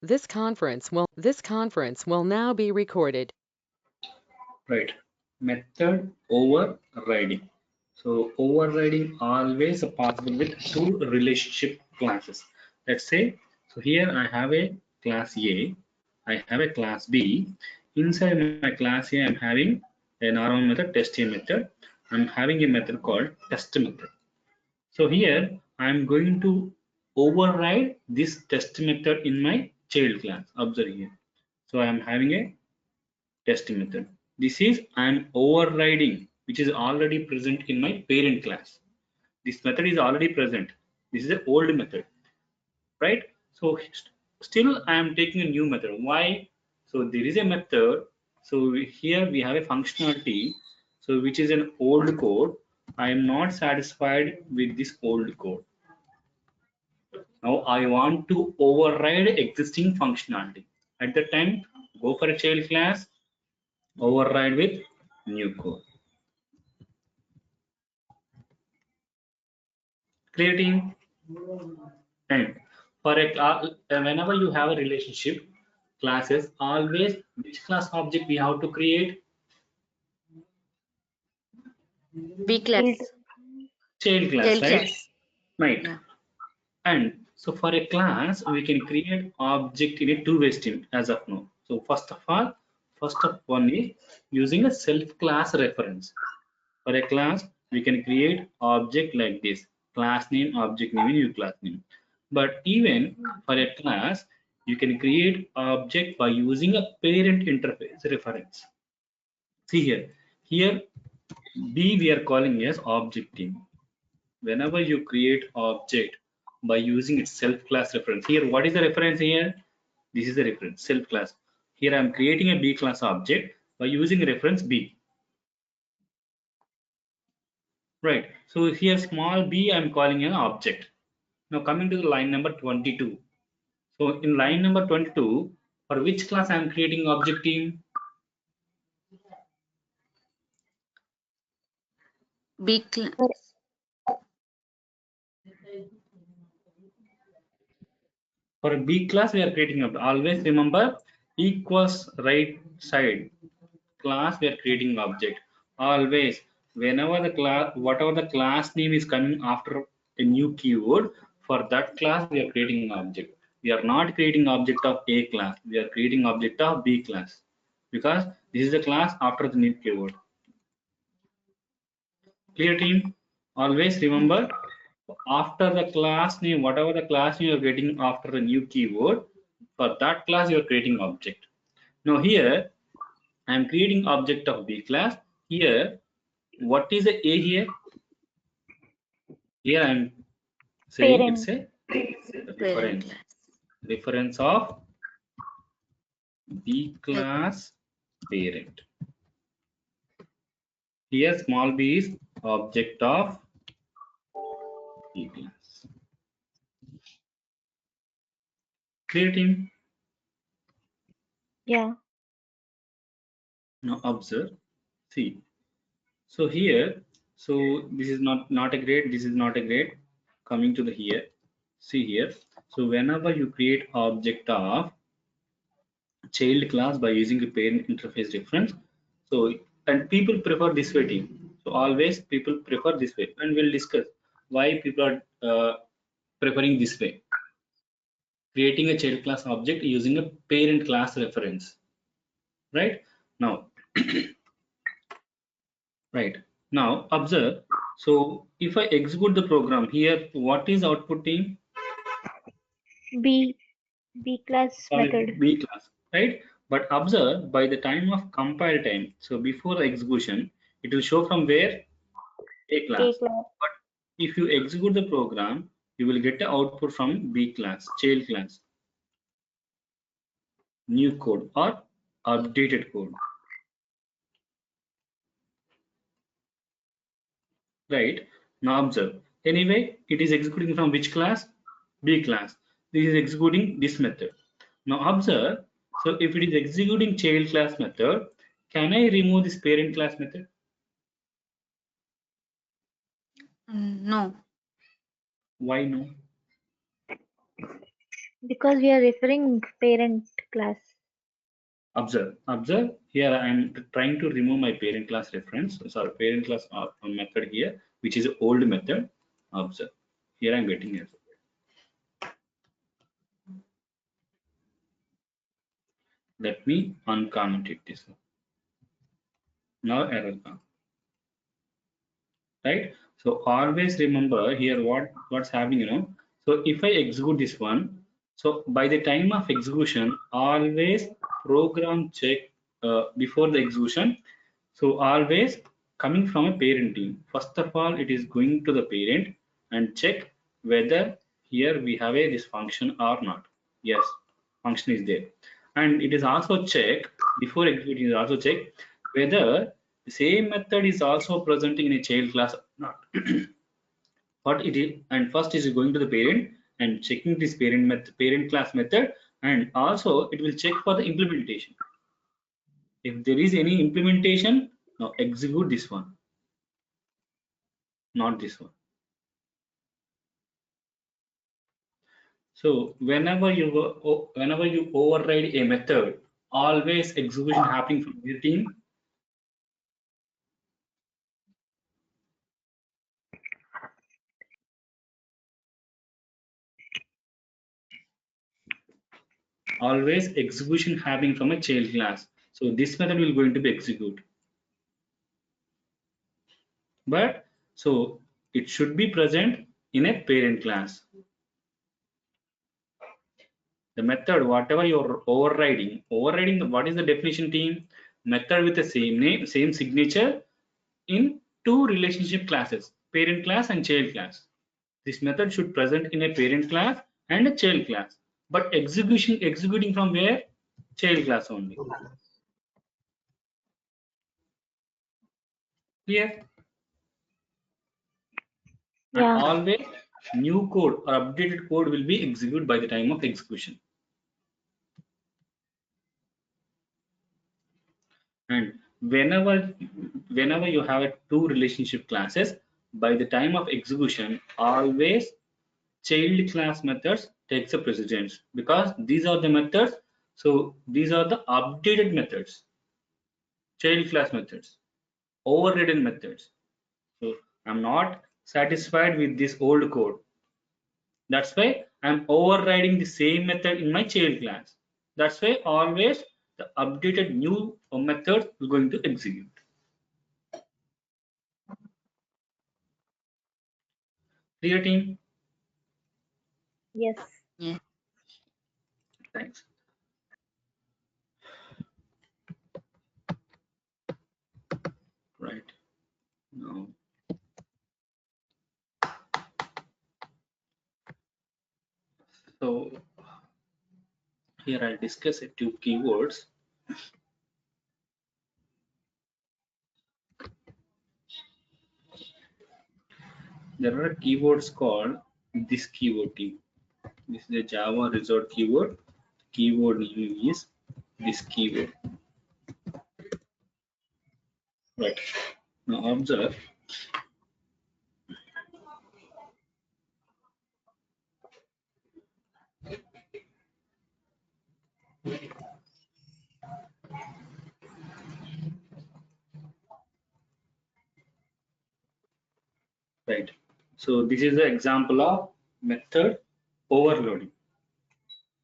This conference will now be recorded. Right. Method overriding. So overriding always possible with two relationship classes. Let's say, so here I have a class A, I have a class B. Inside my class A, I'm having a normal method, test A method. I'm having a method called test method. So here I'm going to override this test method in my child class. Observe here. So I'm having a test method. This is I'm overriding, which is already present in my parent class. This method is already present. This is an old method, right? So still I am taking a new method. Why? So there is a method. So here we have a functionality. So which is an old code. I am not satisfied with this old code. Now I want to override existing functionality. At the time, go for a child class, override with new code. Creating and for a whenever you have a relationship classes, always which class object we have to create? B class. Child class, Child right? class. Right. Yeah. And so for a class, we can create object in a two-way stream as of now. So first of all, first of one is using a self-class reference. For a class, we can create object like this: class name, object name, new class name. But even for a class, you can create object by using a parent interface reference. See here, here B we are calling as object name. Whenever you create object by using its self-class reference, here what is the reference here? This is the reference, self-class. Here I am creating a B class object by using reference B. Right. So here small b I'm calling an object. Now coming to the line number 22. So in line number 22, for which class I'm creating object team? B class. For a B class we are creating object. Always remember equals right side class we are creating object. Always whenever the class whatever the class name is coming after a new keyword, for that class we are creating object. We are not creating object of A class, we are creating object of B class, because this is the class after the new keyword. Clear team? Always remember after the class name, whatever the class name you are getting after the new keyword, for that class you are creating object. Now here I am creating object of B class. Here what is the A here? Here I am saying Parent. it's a Parent reference. class. Reference of B class parent. Here small b is object of B class. Clear team? Yeah. Now observe. See. So here, so this is not a grade. This is not a grade. Coming to the here. See here. So whenever you create object of child class by using a parent interface reference, so and people prefer this way team. So always people prefer this way, and we'll discuss why people are preferring this way, creating a child class object using a parent class reference. Right now, right now observe. So if I execute the program here, what is output team? B class method. B class, right? But observe by the time of compile time, so before execution, it will show from where? A class. A class. But if you execute the program, you will get the output from B class, child class, new code or updated code. Right? Now observe. Anyway, it is executing from which class? B class. This is executing this method. Now observe. So if it is executing child class method, can I remove this parent class method? No. Why no? Because we are referring parent class. Observe here. I am trying to remove my parent class reference. Sorry, parent class method here, which is old method. Observe here. I'm getting it. Let me uncomment it this one. Now error come. Right. So always remember here what's happening. So if I execute this one, so by the time of execution, always program check before the execution. So always coming from a parent team. First of all, it is going to the parent and check whether here we have this function or not. Yes, function is there. And it is also check before executing is also check whether the same method is also presenting in a child class or not. What it is, and first is going to the parent and checking this parent class method, and also it will check for the implementation. If there is any implementation, now execute this one, not this one. So whenever you override a method, always execution happening from your team. Always execution happening from a child class. So this method will going to be execute. But so it should be present in a parent class. The method, whatever you're overriding, what is the definition team? Method with the same name, same signature in two relationship classes, parent class and child class. This method should present in a parent class and a child class, but executing from where? Child class only. Clear? And Yeah. always new code or updated code will be executed by the time of execution. And whenever you have two relationship classes, by the time of execution, always child class methods takes a precedence, because these are the methods. So these are the updated methods, child class methods, overridden methods. So I'm not satisfied with this old code. That's why I'm overriding the same method in my child class. That's why always the updated new method is going to execute. Clear, team? Yes. Yeah. Thanks. Right. Now, so here I'll discuss a few keywords. There are keywords called this keyword team. This is a Java resort keyword. Keyword name is this keyword. Right. Now observe. Right. So this is the example of method overloading.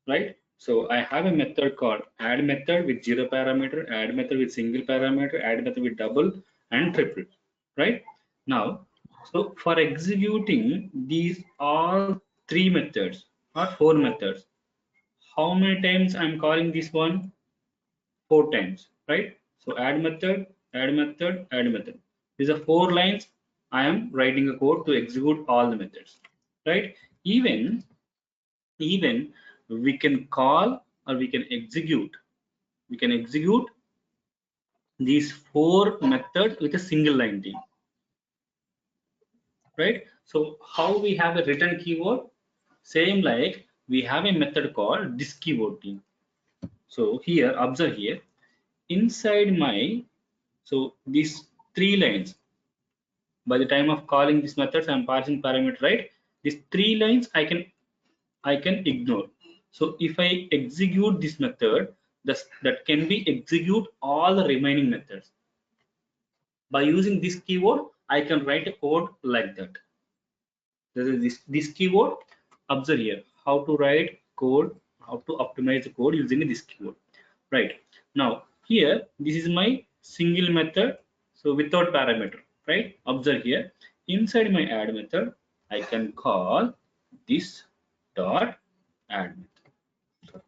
Right. So I have a method called add method with 0 parameter, add method with single parameter, add method with double and triple. Right. Now, so for executing these all three methods or four methods, how many times I'm calling this one? Four times, right? So add method, add method, add method. These are four lines. I am writing a code to execute all the methods, right? Even we can call or we can execute. We can execute these four methods with a single line team, right? So how we have a written keyword? Same like we have a method called this keyword team. So here, observe here, inside my, so these three lines, by the time of calling these methods, I'm passing parameter, right? These three lines I can ignore. So if I execute this method, that can be execute all the remaining methods. By using this keyword, I can write a code like that. This keyword. Observe here how to write code, how to optimize the code using this keyword. Right now, here this is my single method, so without parameter. Right, observe here, inside my add method I can call this dot add method.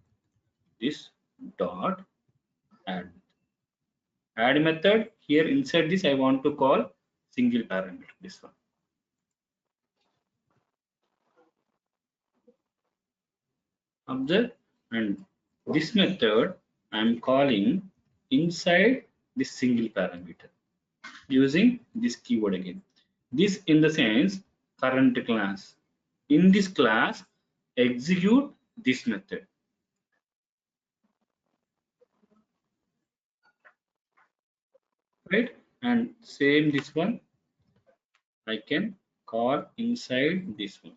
This dot add method here. Inside this I want to call single parameter, this one. Observe, and this method I am calling inside this single parameter using this keyword again. This in the sense current class. In this class, execute this method. Right, and same this one I can call inside this one.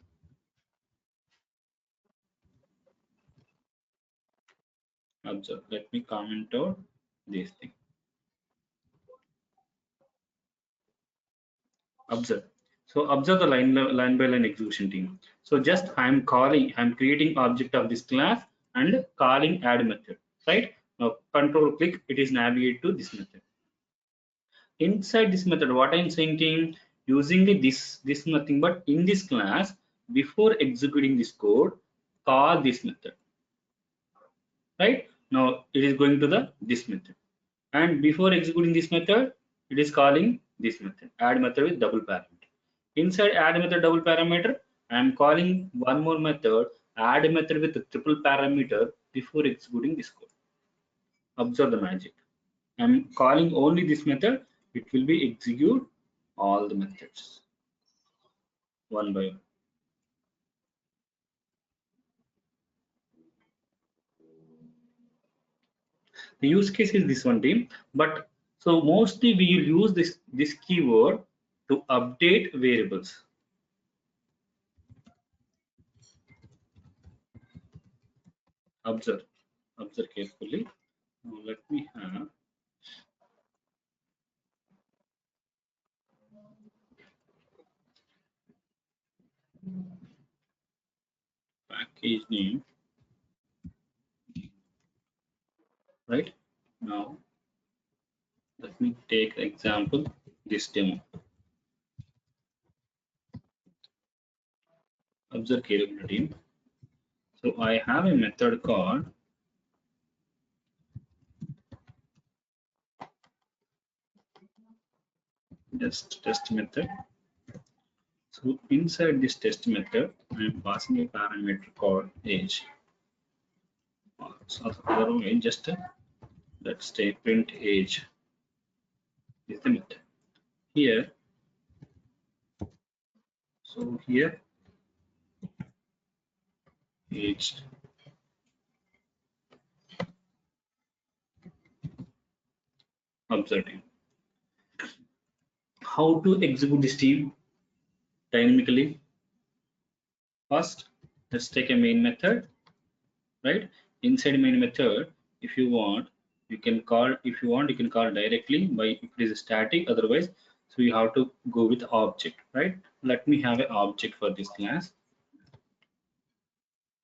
Observe, let me comment out this thing. Observe. So observe the line by line execution team. So just I'm creating object of this class and calling add method. Right, now control click, it is navigate to this method. Inside this method, what I'm saying team, using this nothing but in this class, before executing this code, call this method. Right, now it is going to the this method, and before executing this method it is calling this method, add method with double parameter. Inside add method double parameter, I am calling one more method, add method with triple parameter before executing this code. Observe the magic. I am calling only this method, it will be execute all the methods one by one. The use case is this one team, but so mostly we will use this keyword to update variables. Observe carefully. Now let me have package name. Right, now let me take example this demo. Observe carefully team. So I have a method called test method. So inside this test method, I am passing a parameter called age. So otherwise, just let's say print age is the method here. So here age. Observing how to execute this team dynamically. First, let's take a main method. Right, inside main method, if you want, you can call. If you want, you can call directly by if it is static. Otherwise, so you have to go with object. Right, let me have an object for this class,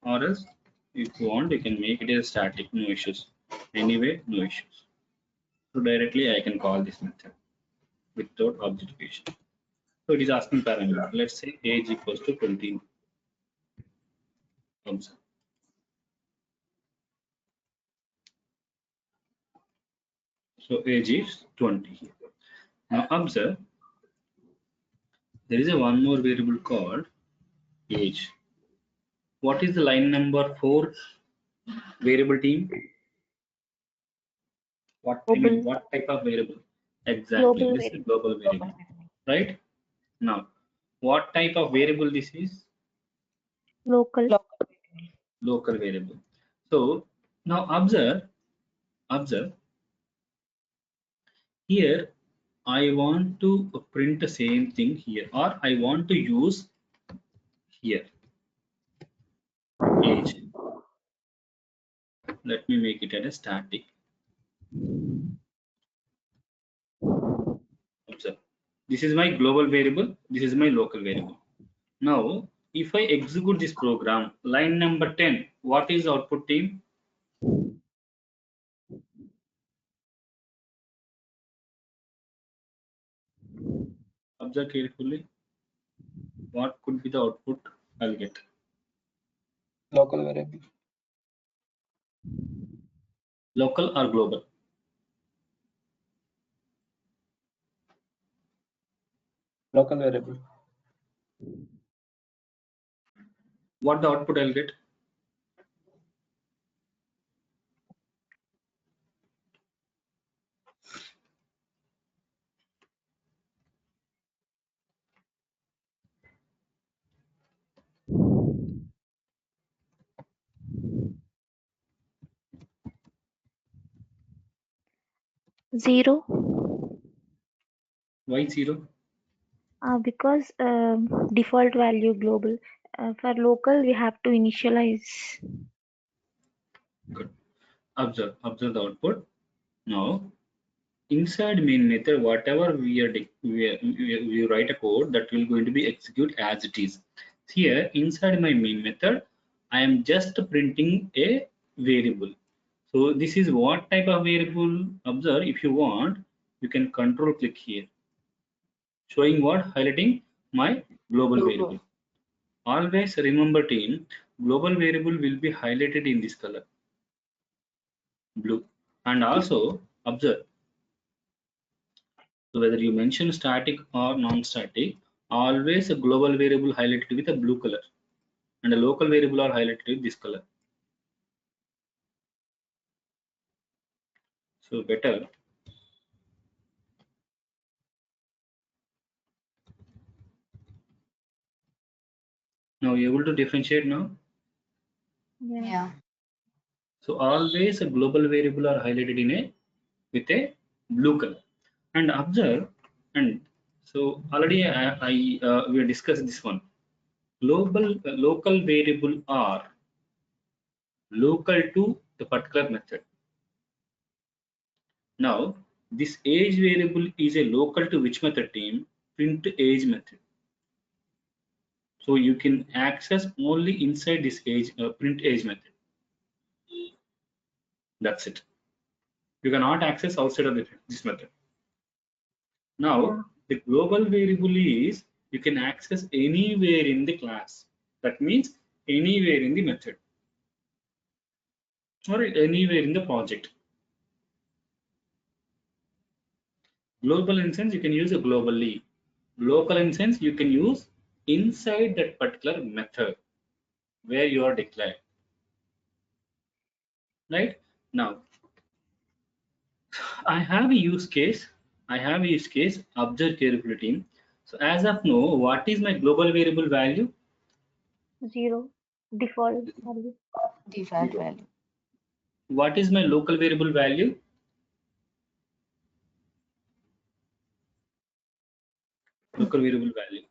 or else if you want, you can make it as static. No issues. Anyway, no issues. So directly I can call this method without objectification. So it is asking parameter. Let's say age equals to 20. Observe. So age is 20 here. Now observe, there is a one more variable called age. What is the line number 4 variable team? What I mean, what type of variable? Exactly, Global this is a variable. global variable. Right, now what type of variable this is? Local. Local variable. So now observe here, I want to print the same thing here, or I want to use here age. let me make it as a static. Observe. This is my global variable. This is my local variable. Now, if I execute this program, line number 10, what is the output, team? Observe carefully. What could be the output I'll get? Local variable. Local or global? Local variable. What the output I'll get? Zero. Why 0? Because default value global. For local, we have to initialize. Good. Observe the output. Now, inside main method, whatever we write a code that will going to be execute as it is. Here, inside my main method, I am just printing a variable. So this is what type of variable? Observe, if you want, you can control click here, showing what? Highlighting my global variable. Always remember, team, global variable will be highlighted in this color, blue. And also observe, so whether you mention static or non-static, always a global variable highlighted with a blue color and a local variable are highlighted with this color. So better. Now you're able to differentiate now. Yeah. So always a global variable are highlighted in a with a blue color. And observe, and so already we have discussed this one. Global local variable are local to the particular method. Now this age variable is a local to which method, team? Print age method. So you can access only inside this age print age method. That's it. You cannot access outside of this method. Now Yeah. the global variable is you can access anywhere in the class. That means anywhere in the method or anywhere in the project. Global instance you can use globally. Local instance you can use inside that particular method where you are declared. Right? Now I have a use case. Observe carefully, team. So as of now, what is my global variable value? Zero. Default value. Default value. What is my local variable value? Local variable value.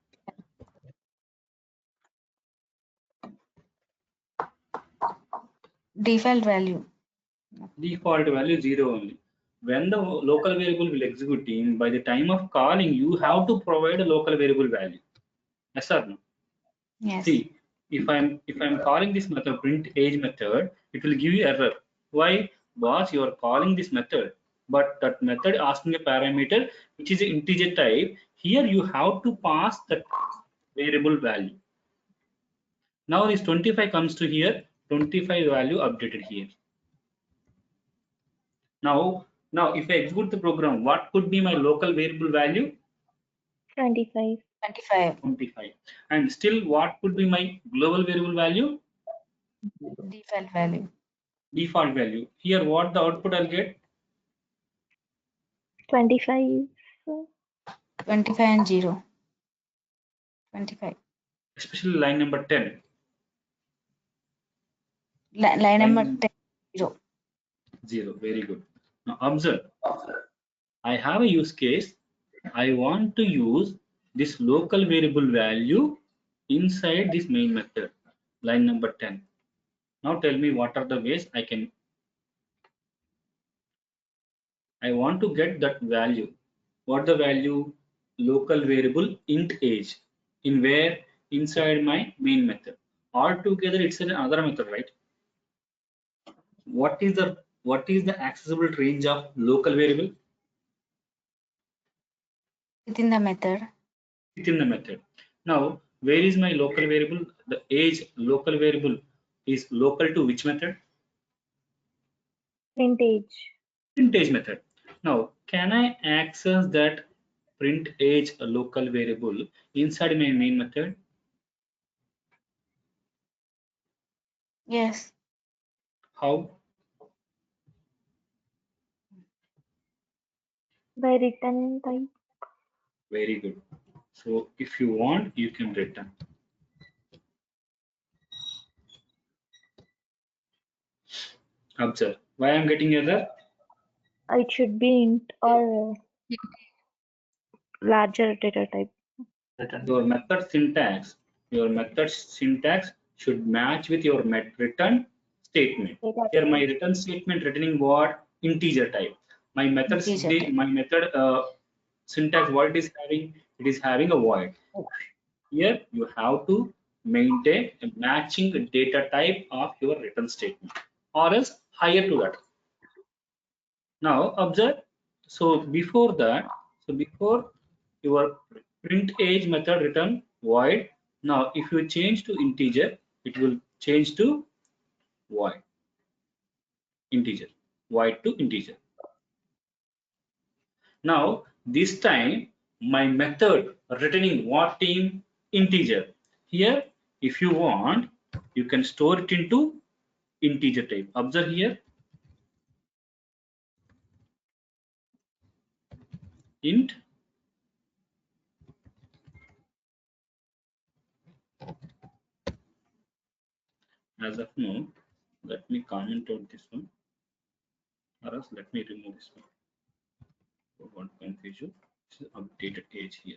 Default value. Default value 0 only. When the local variable will execute, team, by the time of calling, you have to provide a local variable value. Yes or no? Yes. See, if I'm calling this method print age method, it will give you error. Why? Boss, you are calling this method, but that method asking a parameter which is an integer type. Here you have to pass that variable value. Now this 25 comes to here, 25 value updated here. Now if I execute the program, what could be my local variable value? 25. 25. 25. And still what could be my global variable value? Default value. Default value. Here what the output I'll get? 25. 25 and 0. 25. Especially line number 10. Line number 10. 0. 0. Very good. Now observe. I have a use case. I want to use this local variable value inside this main method. Line number 10. Now tell me what are the ways I can I want to get that value. What the value? Local variable int age. In where? Inside my main method. Altogether, it's another method, right? What is the accessible range of local variable Within the method. within the method? Now, where is my local variable? The age local variable is local to which method? Print age. Print age method. Now, can I access that print age local variable inside my main method? Yes. How? By return type. Very good. So if you want, you can return. Observe. Why I'm getting error? It should be int or larger data type. Return Your type. method syntax should match with your return statement. Data Here my type. return statement returning what? Integer type. My Integer type. method syntax, what it is having? It is having a void. Here you have to maintain a matching data type of your return statement, or else higher to that. Now observe. So before your print age method return void. Now if you change to integer, it will change to void integer, void to integer. Now this time my method returning what team? Integer. Here if you want, you can store it into integer type. Observe here, int as of now. Let me comment out this one, or else let me remove this one. Don't want to confuse you. This is updated age here.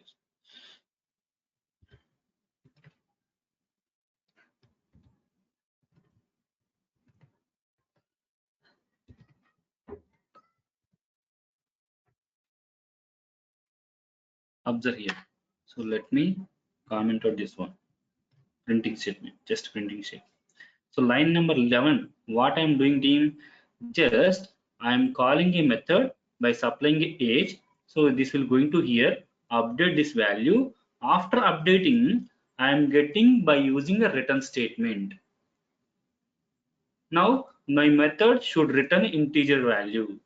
Observe here. So let me comment out this one. Printing statement, just printing statement. So line number 11, what I'm doing team, just I'm calling a method by supplying a age. So this will going to here update this value. After updating, I'm getting by using a return statement. Now my method should return integer value.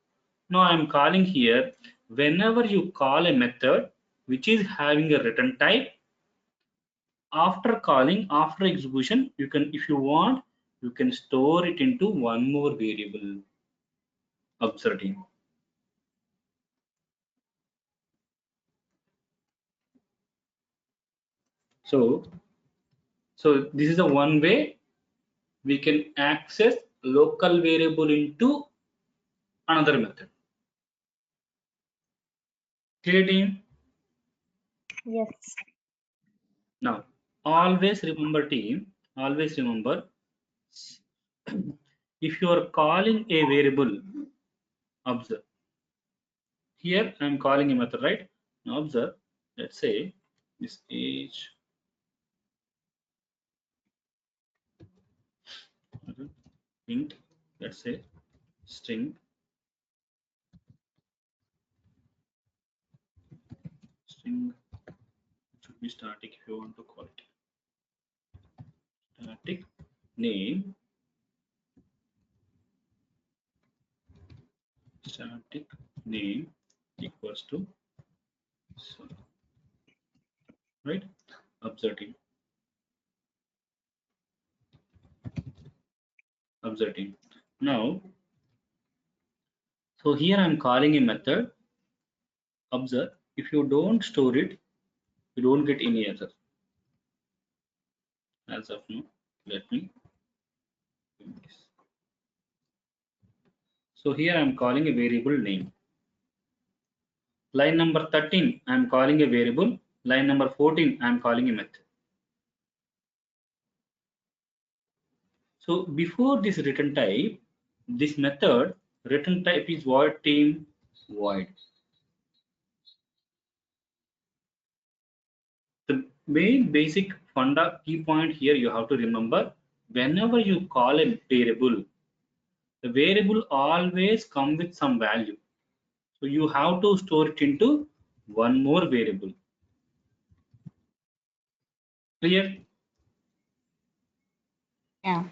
Now I'm calling here, whenever you call a method which is having a return type, after calling, after execution, you can, if you want, you can store it into one more variable. Observing. So this is the one way we can access local variable into another method. Clear team? Yes. Now always remember team, always remember, if you are calling a variable, observe. Here I am calling a method, right? Now observe, let's say this age int, let's say string should be static if you want to call it. Static name, static name equals to so, right? Observing. Now, so here I'm calling a method. Observe, if you don't store it, you don't get any error. As of now, let me do this. So here I'm calling a variable name. Line number 13, I'm calling a variable. Line number 14, I'm calling a method. So before this return type, this method return type is what team? void. The main basic funda key point here you have to remember, whenever you call a variable, the variable always come with some value. So you have to store it into one more variable. Clear? Yeah.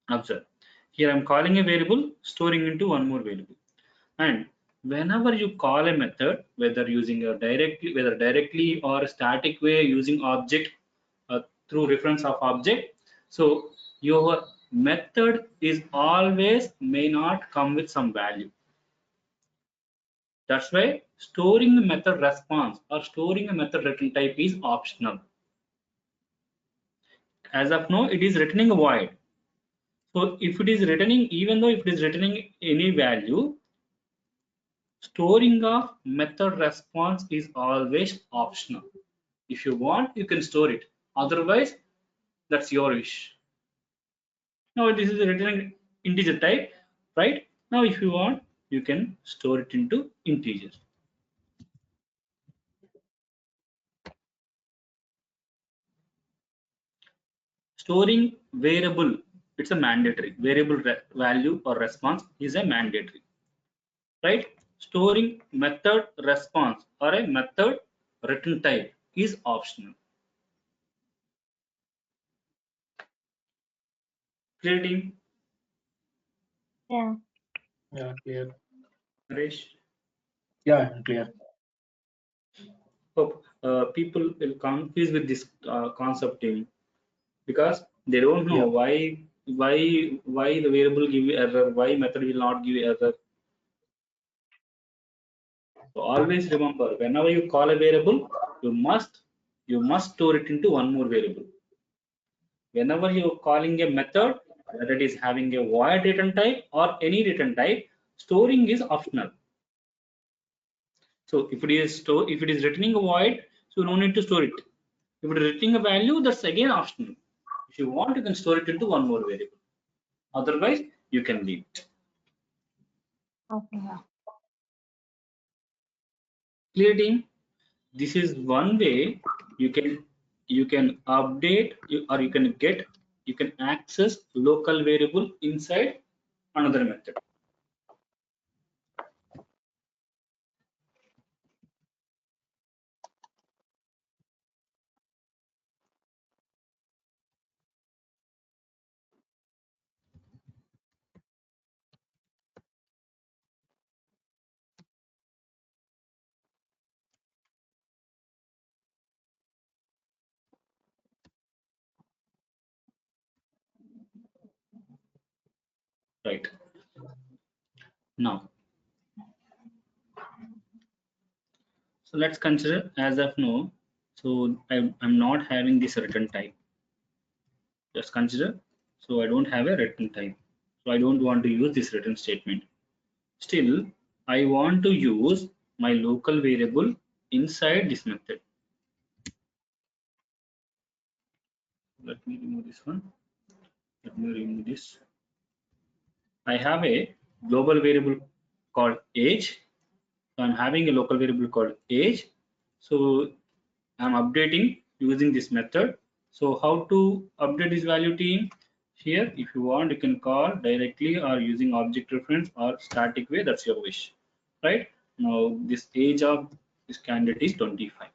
Observe. Here I'm calling a variable, storing into one more variable. And whenever you call a method, whether using a directly or static way using object through reference of object, so your method is always may not come with some value. That's why storing a method response or storing a method return type is optional. As of now, it is returning a void. So if it is returning, even though if it is returning any value, storing of method response is always optional. If you want, you can store it. Otherwise, that's your wish. Now this is a returning integer type, right? Now if you want, you can store it into integer. Storing variable, it's a mandatory. Variable value or response is a mandatory, right? Storing method response or a method return type is optional. Creating. Yeah. Yeah, clear. Naresh. Yeah, clear. Hope people will confuse with this concept thing, because they don't know Yeah. why the variable give you error, why method will not give you error. So always remember, whenever you call a variable, you must store it into one more variable. Whenever you're calling a method, whether it is having a void return type or any return type, storing is optional. So if it is returning a void, so no need to store it. If it is returning a value, that's again optional. If you want, you can store it into one more variable. Otherwise, you can leave it. Okay. Yeah. Clear, team? This is one way you can update or you can access local variable inside another method. Right. Now, so let's consider as of now. So I'm not having this return type. Just consider. So I don't have a return type. So I don't want to use this return statement. Still, I want to use my local variable inside this method. Let me remove this one. Let me remove this. I have a global variable called age. So I'm having a local variable called age. So I'm updating using this method. So how to update this value, team? Here, if you want, you can call directly or using object reference or static way. That's your wish, right? Now this age of this candidate is 25.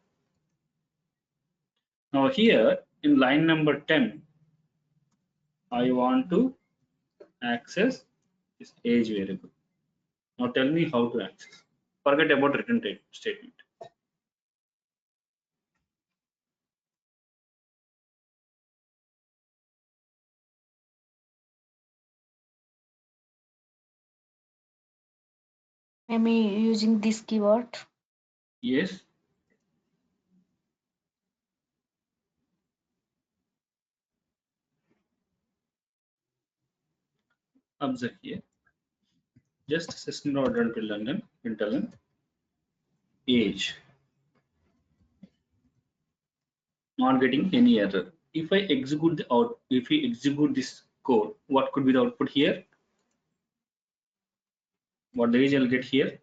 Now here in line number 10, I want to access this age variable. Now tell me how to access. Forget about return statement. Maybe using this keyword. Yes. Observe here. Just system order until println age. Not getting any error. If I execute the out, if we execute this core. What could be the output here? What the age I'll get here?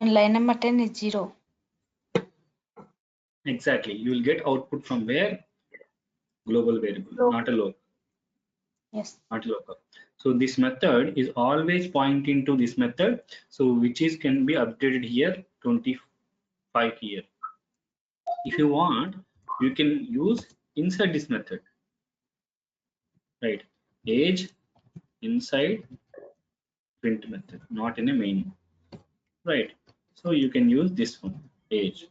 In line number 10 is 0. Exactly. You will get output from where? Global variable, not a local. Yes. Not local. So this method is always pointing to this method. So which is can be updated here 25 here. If you want, you can use inside this method, right? Age inside print method, not in a main, right? So you can use this one, age.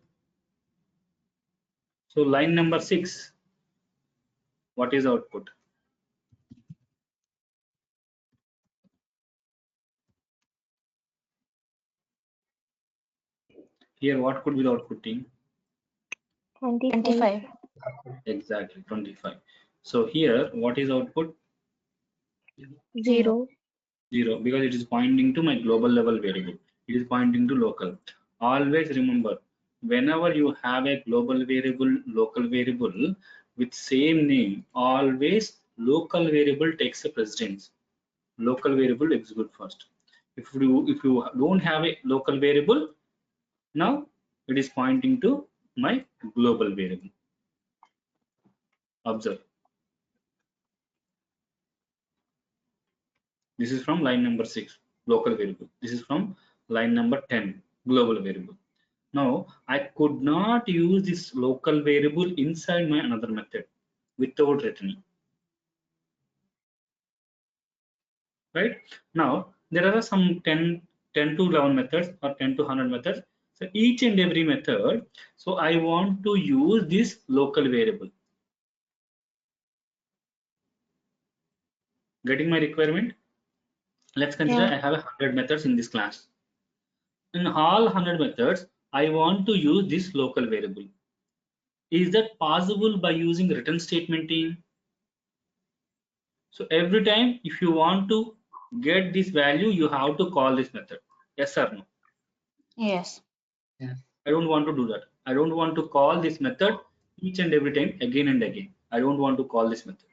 So line number 6, what is output? Here, what could be the outputting? 25. Exactly, 25. So here, what is output? 0. 0, because it is pointing to my global level variable. It is pointing to local. Always remember, whenever you have a global variable, local variable with same name, always local variable takes a precedence. Local variable execute first. If you don't have a local variable, now it is pointing to my global variable. Observe. This is from line number 6, local variable. This is from line number 10, global variable. Now, I could not use this local variable inside my another method without returning. Right? Now, there are some 10 to 11 methods or 10 to 100 methods. So each and every method, so I want to use this local variable. Getting my requirement? Let's consider Yeah. I have 100 methods in this class. In all 100 methods, I want to use this local variable. Is that possible by using return statement in? So every time if you want to get this value, you have to call this method. Yes or no? Yes. I don't want to do that. I don't want to call this method each and every time again and again. I don't want to call this method.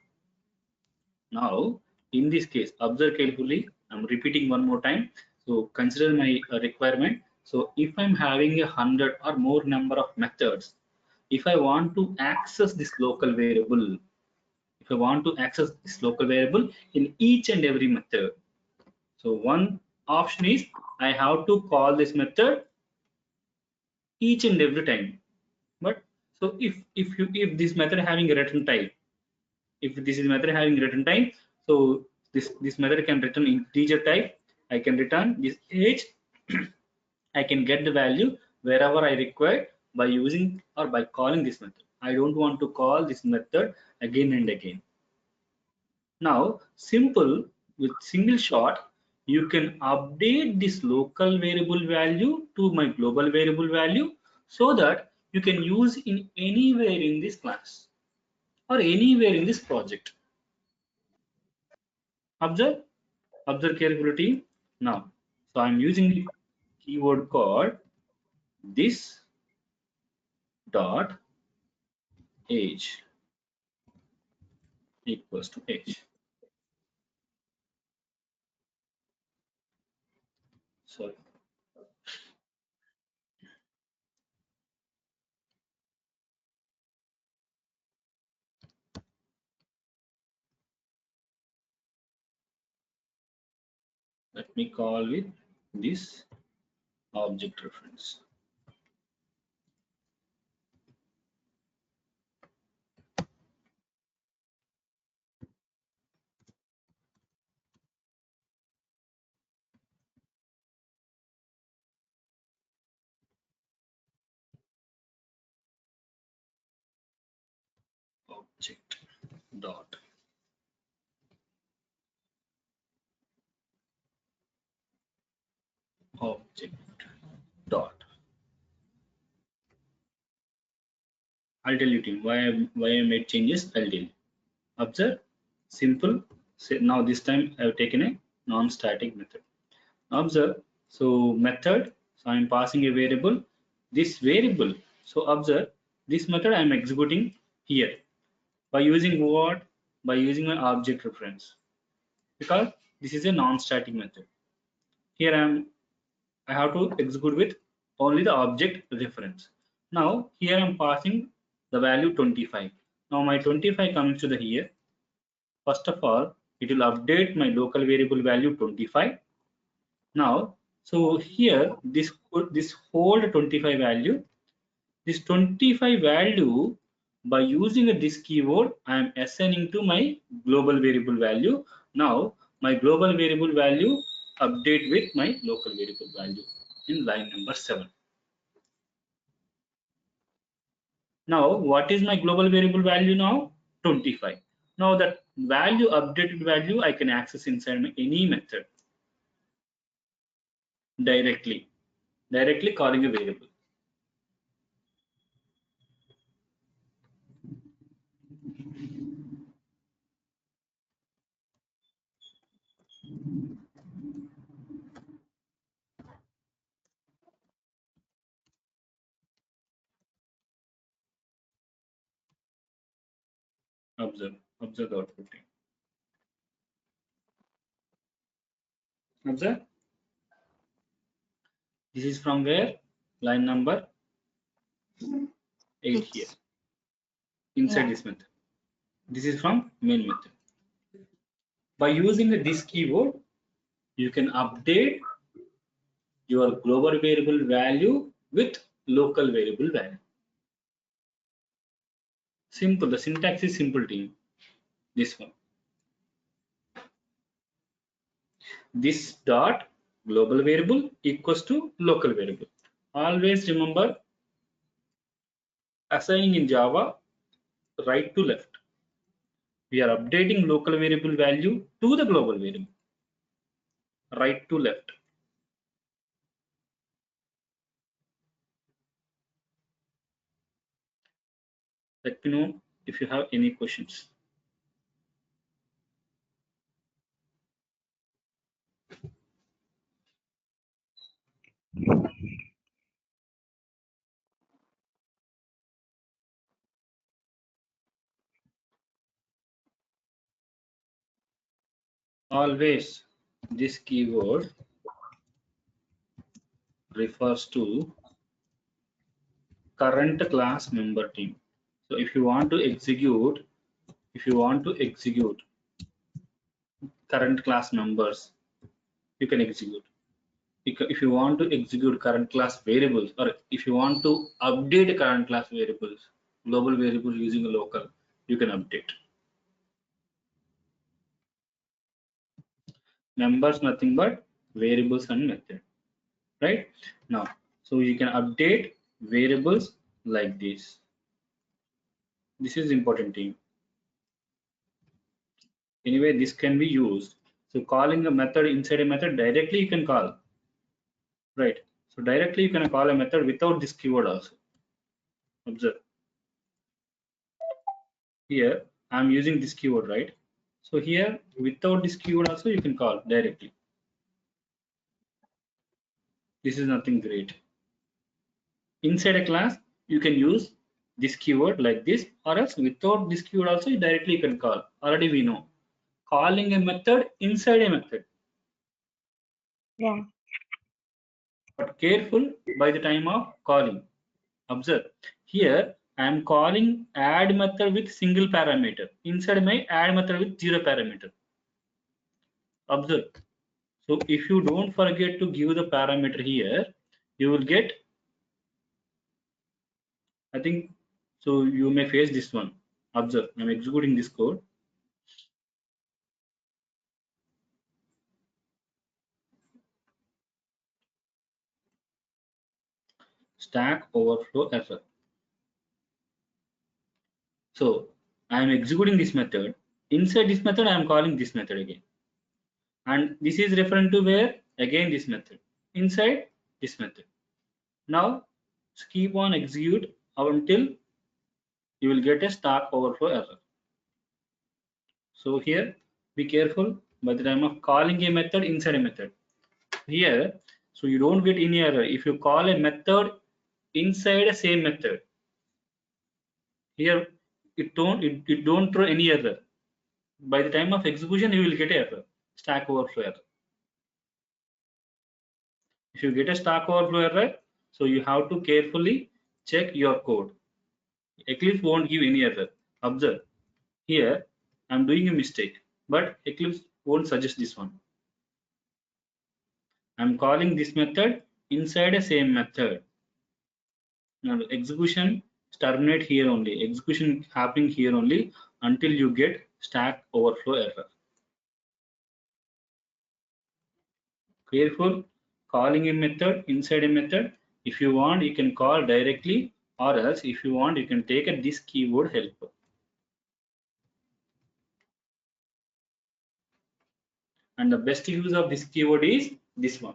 Now, in this case, observe carefully. I'm repeating one more time. So consider my requirement. So if I'm having 100 or more number of methods, if I want to access this local variable, if I want to access this local variable in each and every method, so one option is I have to call this method each and every time. But so if this method having a return type, if this is method having return type, so this method can return integer type. I can return this age. I can get the value wherever I require by using or by calling this method. I don't want to call this method again and again. Now, simple with single shot, you can update this local variable value to my global variable value so that you can use in anywhere in this class or anywhere in this project. Observe, observe carefully now. So I'm using the keyword called this dot age equals to age. Sorry. Let me call with this object reference. Object dot object dot. I'll tell you team why I made changes. I'll tell you. Observe, simple. Now this time I've taken a non-static method. Observe, so method. So I'm passing a variable. This variable. So observe, this method I'm executing here. By using what? By using my object reference, because this is a non-static method. Here I have to execute with only the object reference. Now here I'm passing the value 25. Now my 25 comes to the here. First of all, it will update my local variable value 25. Now, so here this hold 25 value. This 25 value, by using this keyword, I am assigning to my global variable value. Now my global variable value update with my local variable value in line number 7. Now what is my global variable value now? 25. Now that value, updated value, I can access inside any method directly calling a variable. Observe the output. Observe. This is from where? Line number 8 here. Inside this method. This is from main method. By using this keyword, you can update your global variable value with local variable value. Simple. The syntax is simple, team. This one. This dot global variable equals to local variable. Always remember, assigning in Java right to left. We are updating local variable value to the global variable. Right to left. Let me know if you have any questions. Always this keyword refers to current class member team. So if you want to execute current class members, you can execute. If you want to execute current class variables, or if you want to update current class variables, global variable using a local, you can update. Members nothing but variables and method, right? Now, so you can update variables like this. This is important thing. Anyway, this can be used. So calling a method inside a method directly you can call, right? So directly you can call a method without this keyword also. Observe. Here I'm using this keyword, right? So here without this keyword also you can call directly. This is nothing great. Inside a class you can use this keyword like this, or else without this keyword also directly you can call. Already we know. Calling a method inside a method. Yeah. But careful by the time of calling. Observe. Here I am calling add method with single parameter. Inside my add method with 0 parameter. Observe. So if you don't forget to give the parameter here, you will get, I think, so you may face this one. Observe. I'm executing this code. Stack overflow error. So I am executing this method. Inside this method, I am calling this method again. And this is referring to where? Again this method. Inside this method. Now keep on execute until you will get a stack overflow error. So here be careful by the time of calling a method inside a method. Here, so you don't get any error if you call a method inside a same method. Here it don't throw any error. By the time of execution, you will get an error, stack overflow error. If you get a stack overflow error, so you have to carefully check your code. Eclipse won't give any error. Observe here, I'm doing a mistake, but Eclipse won't suggest this one. I'm calling this method inside a same method. Now the execution terminate here only. Execution happening here only until you get stack overflow error. Careful calling a method inside a method. If you want, you can call directly, or else if you want, you can take a this keyword helper. And the best use of this keyword is this one,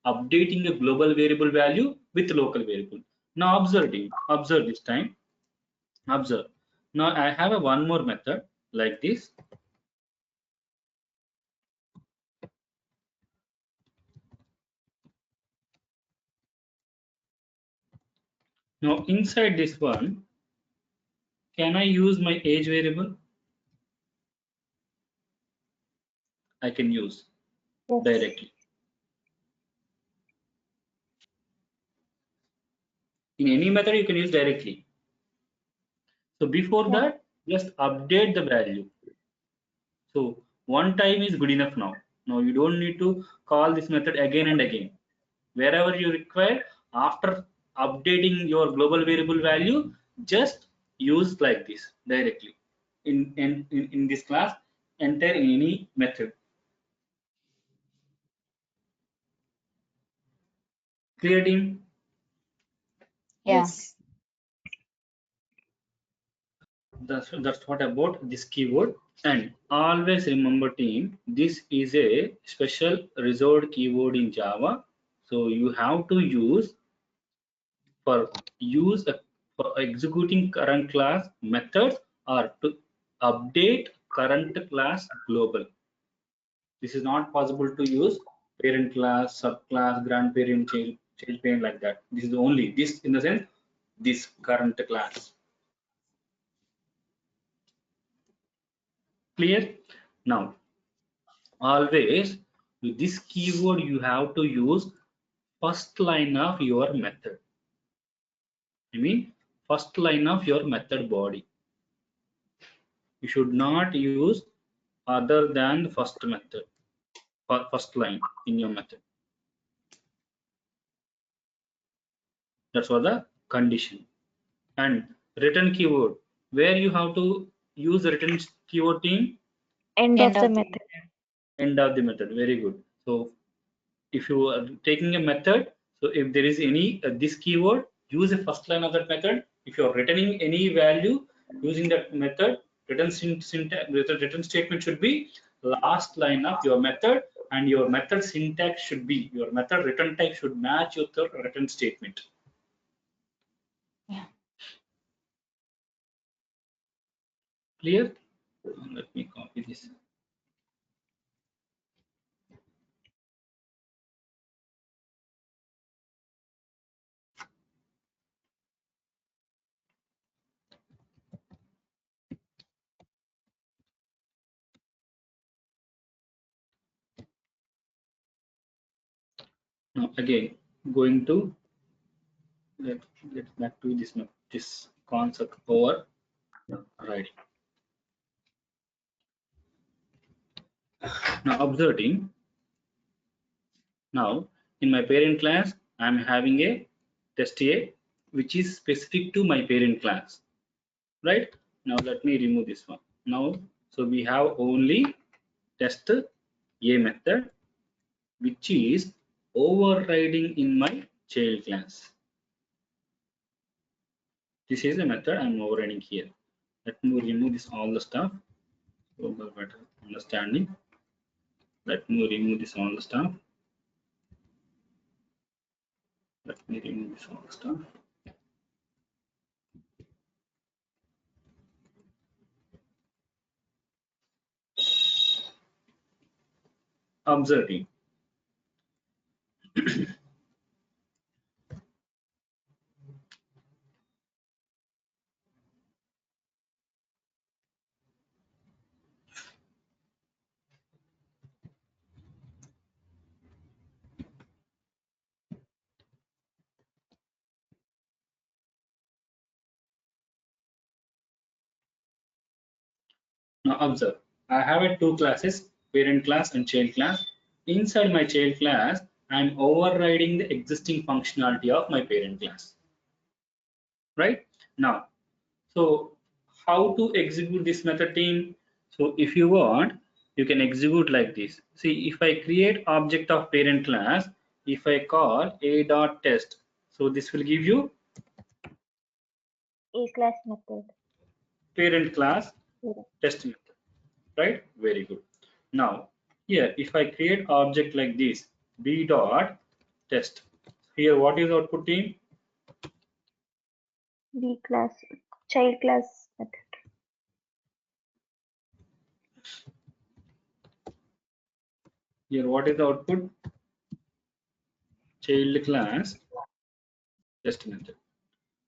updating a global variable value with local variable. Now observe this time. Observe. Now I have a one more method like this. Now inside this one, can I use my age variable? I can use Yes. directly. In any method you can use directly. So before Yeah. that, just update the value. So one time is good enough now. Now you don't need to call this method again and again. Wherever you require, after updating your global variable value, just use like this directly. In this class, enter in any method. Clear, team? Yeah. Yes. That's what about this keyword. And always remember, team, this is a special reserved keyword in Java. So you have to use for for executing current class methods or to update current class global. This is not possible to use parent class, subclass, grandparent, child parent like that. This is only this in the sense this current class. Clear? Now always with this keyword you have to use first line of your method. I mean first line of your method body. You should not use other than the first method, first line in your method. That's what the condition. And return keyword, where you have to use the return keyword, team? End End of the of the method. End of the method. Very good. So if you are taking a method, so if there is any this keyword, use the first line of that method. If you are returning any value using that method, return statement should be last line of your method, and your method syntax should be, your method return type should match your return statement. Yeah. Clear? Let me copy this. Now again, going to let's back to this concept over writing. Now observing. Now in my parent class, I'm having a test A which is specific to my parent class, right? Now let me remove this one. Now so we have only test A method which is overriding in my child class. This is a method I'm overriding here. Let me remove this all the stuff for better understanding. Let me remove this all the stuff. Let me remove this all the stuff. Observing. Now observe, I have two classes, parent class and child class. Inside my child class, I am overriding the existing functionality of my parent class. Right? Now, so how to execute this method, team? So if you want, you can execute like this. See, if I create object of parent class, if I call a dot test, so this will give you A class method. parent class Yeah. test method, right? Very good. Now here, if I create object like this, b dot test, here what is output, team? B class, child class method. Here what is the output? Child class test method.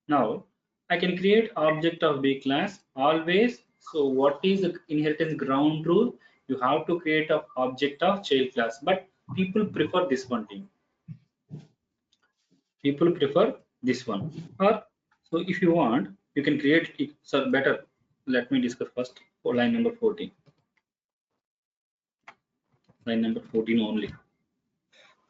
Now I can create object of B class always. So what is the inheritance ground rule? You have to create an object of child class, but people prefer this one, team. People prefer this one. Or so if you want, you can create it. So better. Let me discuss first for line number 14. Line number 14 only.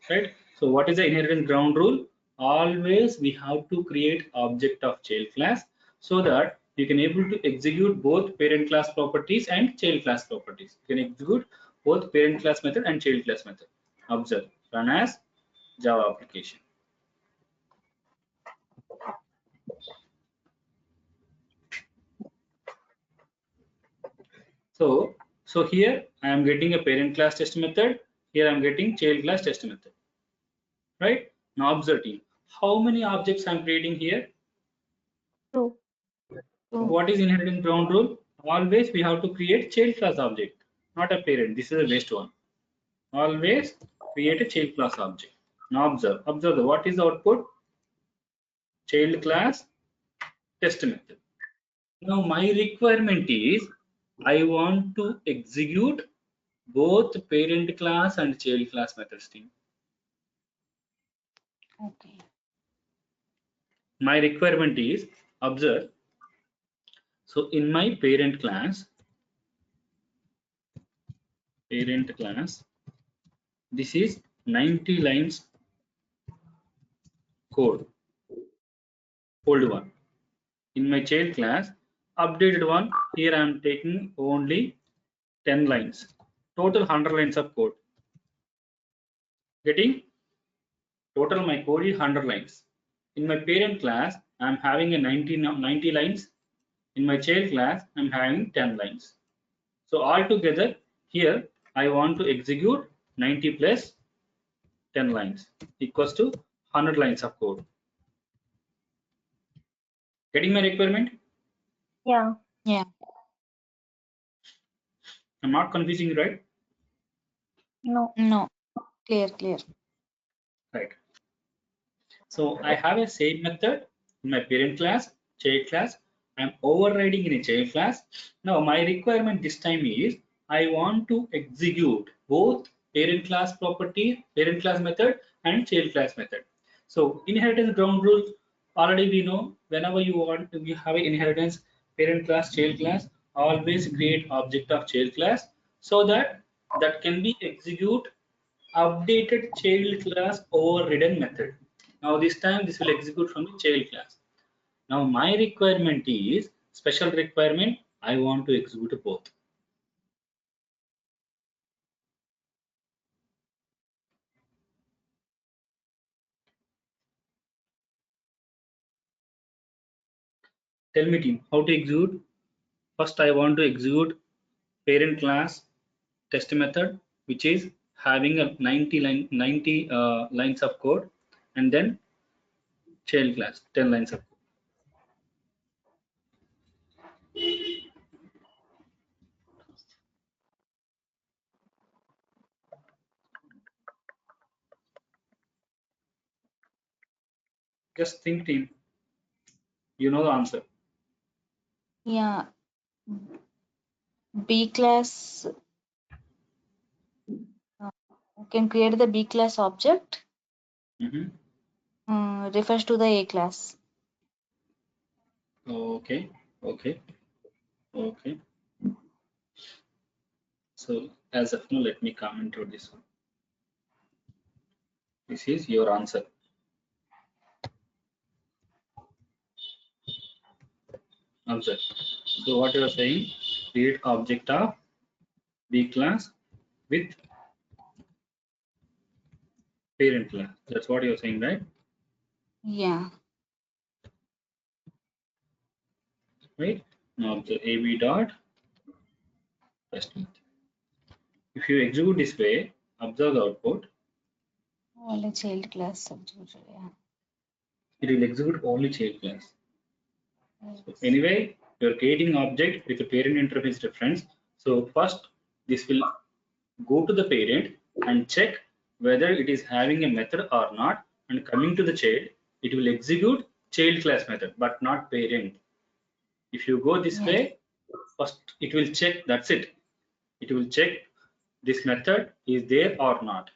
Right? So what is the inheritance ground rule? Always we have to create object of child class so that you can able to execute both parent class properties and child class properties. You can execute both parent class method and child class method. Observe, run as Java application. So here I am getting a parent class test method. Here I am getting child class test method. Right? Now observe, team. How many objects I am creating here? Two. What is inheritance ground rule? Always we have to create child class object, not a parent. This is the best one. Always create a child class object. Now observe. Observe what is the output? Child class test method. Now my requirement is I want to execute both parent class and child class methods, team. Okay. My requirement is, observe. So in my parent class, this is 90 lines code, old one. In my child class, updated one, here I am taking only 10 lines, total 100 lines of code. Getting total my code is 100 lines. In my parent class, I am having a 90 lines. In my child class, I am having 10 lines. So altogether, here I want to execute 90 plus 10 lines equals to 100 lines of code. Getting my requirement? Yeah. Yeah. I'm not confusing you, right? No. No. Clear. Right. So I have a same method in my parent class, child class. I'm overriding in a child class. Now my requirement this time is I want to execute both parent class property, parent class method and child class method. So inheritance ground rules already we know whenever you have an inheritance parent class, child class, always create object of child class so that can be execute updated child class overridden method. Now this time this will execute from the child class. Now my requirement is special requirement. I want to execute both. Tell me, team, how to execute? First, I want to execute parent class test method, which is having a 90 lines of code, and then child class 10 lines of code. Just think, team. You know the answer. Yeah. B class can create the B class object refers to the A class. Okay. So as of now, let me comment on this one. This is your answer. Answer. So what you are saying? Create object of B class with parent class. That's what you're saying, right? Yeah. Right. Now the AB dot test method. If you execute this way, observe the output. Only child class subject. Yeah. It will execute only child class. So anyway, you're creating object with a parent interface reference. So first, this will go to the parent and check whether it is having a method or not. And coming to the child, it will execute child class method, but not parent. If you go this Yeah. way, first it will check. That's it. It will check this method is there or not,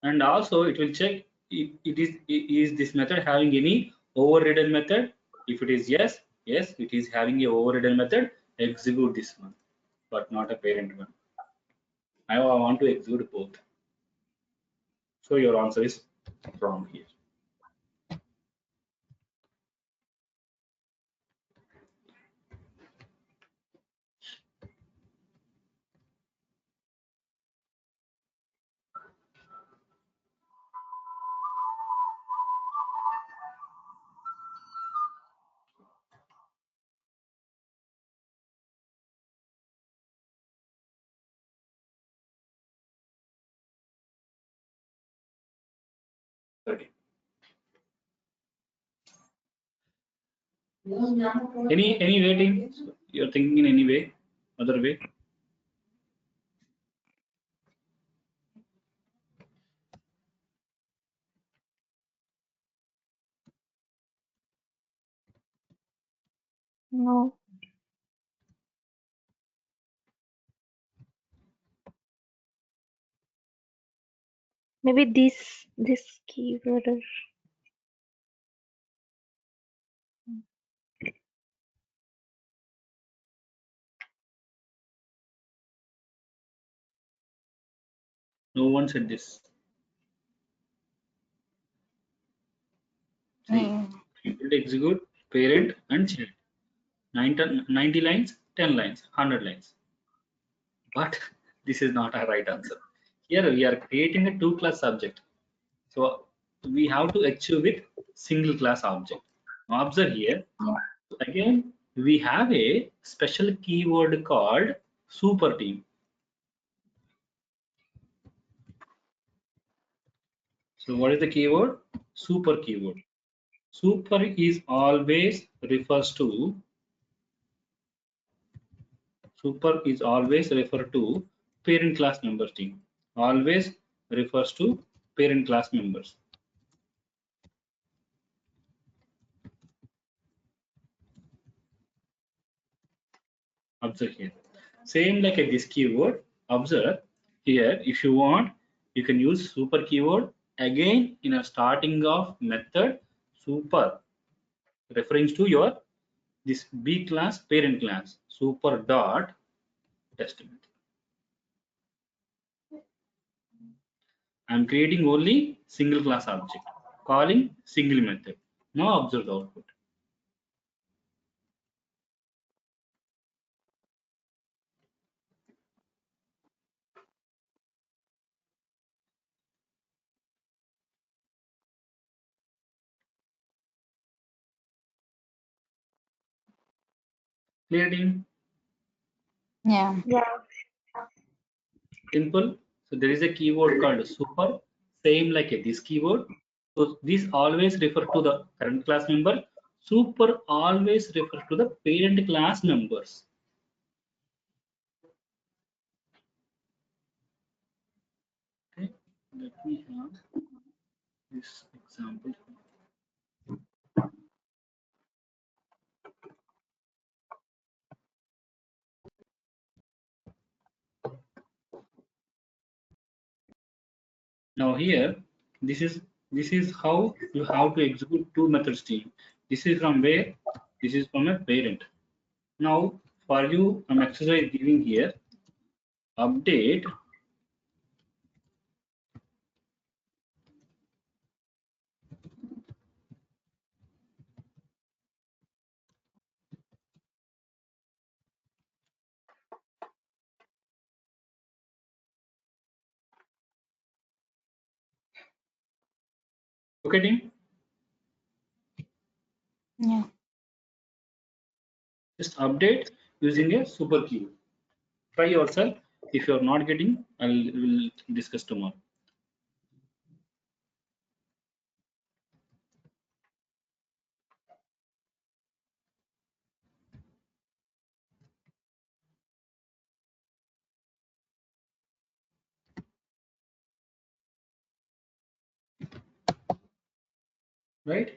and also it will check is this method having any overridden method. If it is yes, it is having a overridden method. Execute this one, but not a parent one. I want to execute both. So your answer is wrong here. Okay. Any way, team? You're thinking in any way, other way? No. Maybe this keyword or No one said this. See, you will execute parent and child. 90 lines, 10 lines, 100 lines. But this is not a right answer. Here we are creating a two class object. So we have to achieve with single class object. Now observe here. Yeah. Again, we have a special keyword called super team. So what is the keyword? Super keyword. Super is always refers to parent class members team. Always refers to parent class members. Observe here. Same like this keyword. Observe here. If you want, you can use super keyword again in a starting of method super referring to your this B class parent class super dot test method. I'm creating only single class object calling single method. Now observe the output. Clear team? Yeah. yeah. Simple. So there is a keyword called super, same like this keyword. So this always refer to the current class member. Super always refer to the parent class members. Okay, let me have this example. Now here, this is how you have to execute two methods team. This is from where? This is from a parent. Now for you, I'm exercise giving here. update okay team, Yeah. just update using a super keyword. Try yourself. If you're not getting, will discuss tomorrow. Right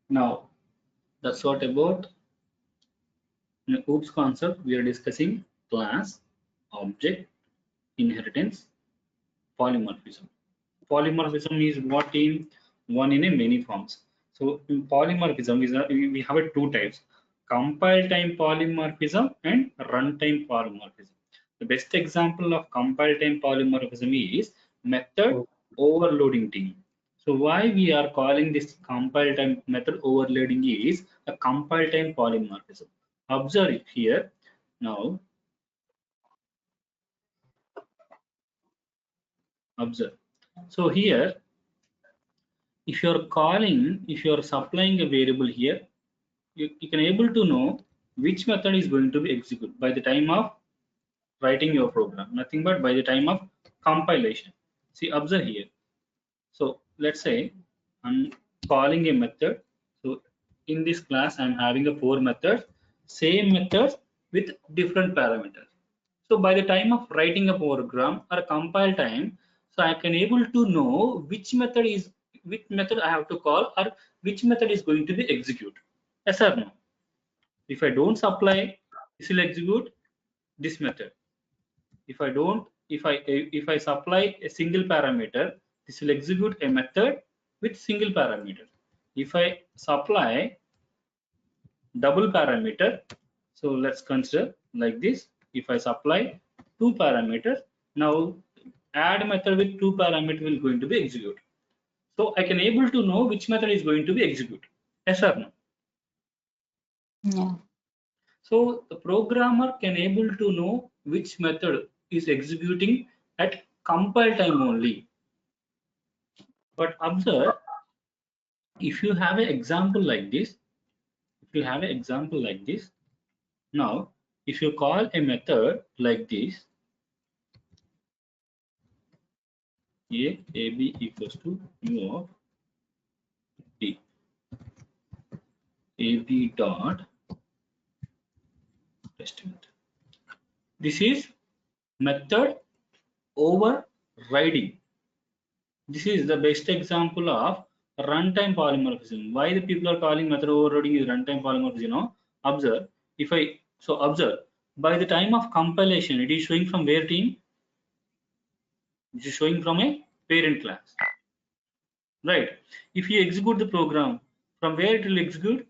now, that's what about in the OOPS concept. We are discussing class, object, inheritance, polymorphism. Polymorphism is what in one in a many forms. So in polymorphism is we have a two types: compile time polymorphism and runtime polymorphism. The best example of compile time polymorphism is method Oh, overloading team. So why we are calling this compile time method overloading is a compile time polymorphism. Observe it here. Now observe. So here, if you're calling, if you're supplying a variable here, you can able to know which method is going to be executed by the time of writing your program, nothing but by the time of compilation. See, observe here. So let's say I'm calling a method. So in this class, I'm having a 4 methods, same methods with different parameters. So by the time of writing a program or a compile time, so I can able to know which method I have to call or which method is going to be executed. Yes or no? If I don't supply, this will execute this method. If I don't, if I supply a single parameter, this will execute a method with single parameter. If I supply double parameter, so let's consider like this. If I supply two parameters, now add method with two parameter will going to be executed. So I can able to know which method is going to be executed. Yes or no? Yeah. So the programmer can able to know which method is executing at compile time only. But observe, if you have an example like this, if you have an example like this, now if you call a method like this, ab equals to u of b, ab dot estimate. This is method overriding. This is the best example of runtime polymorphism. Why the people are calling method overloading is runtime polymorphism? Observe. If I observe, by the time of compilation, it is showing from where team? It is showing from a parent class, right? If you execute the program, from where it will execute?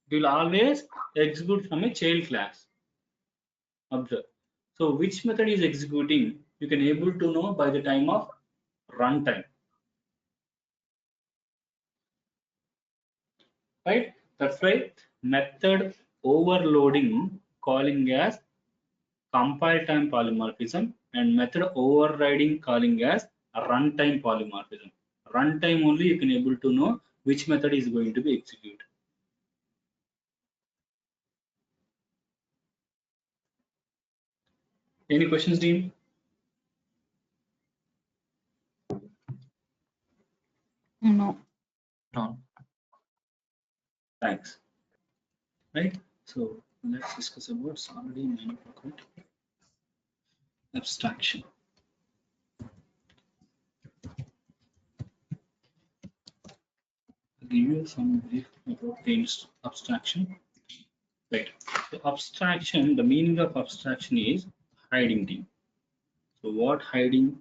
It will always execute from a child class. Observe. So which method is executing? You can able to know by the time of runtime. Right? That's why method overloading calling as compile time polymorphism and method overriding calling as runtime polymorphism. Runtime only you can able to know which method is going to be executed. Any questions, Dean? No. no. Thanks. Right? So let's discuss about already 9 o'clock, right? Abstraction. I'll give you some brief about the abstraction. Right. So abstraction, the meaning of abstraction is hiding thing. So what hiding,